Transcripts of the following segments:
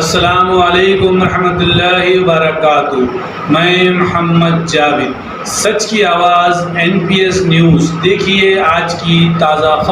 अस्सलामु अलैकुम रहमतुल्लाहि व बरकातुहू। मैं मोहम्मद जावेद, सच की आवाज़ NPS न्यूज़। देखिए आज की ताज़ा खबर।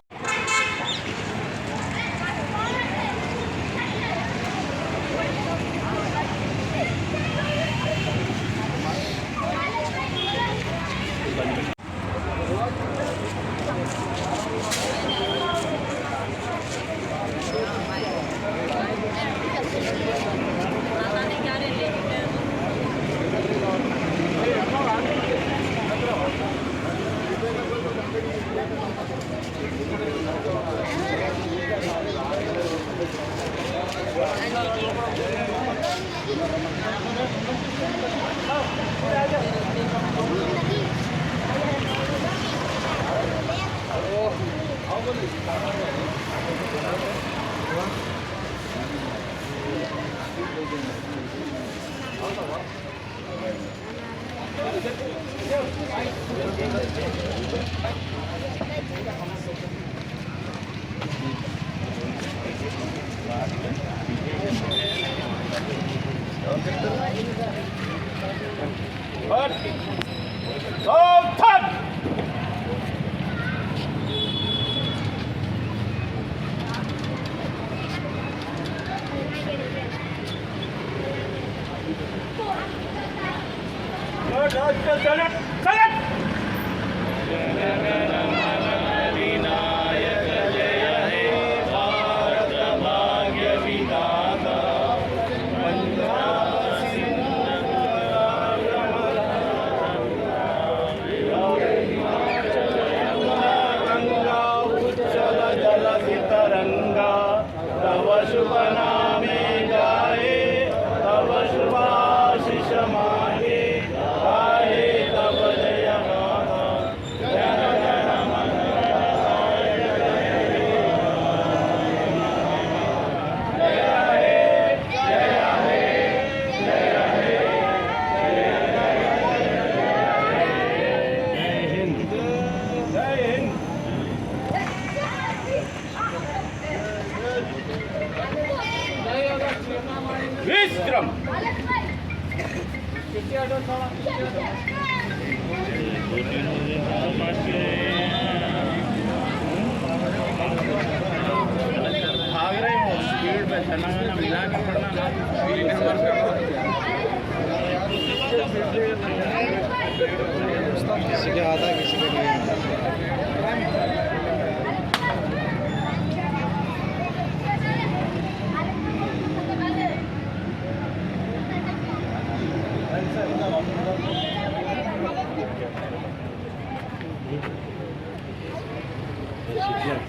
विक्रम भाग रहे हो स्पीड में चलना है ना, मिला के पड़ना ना, किसी के आधा किसी के नहीं। Сейчас,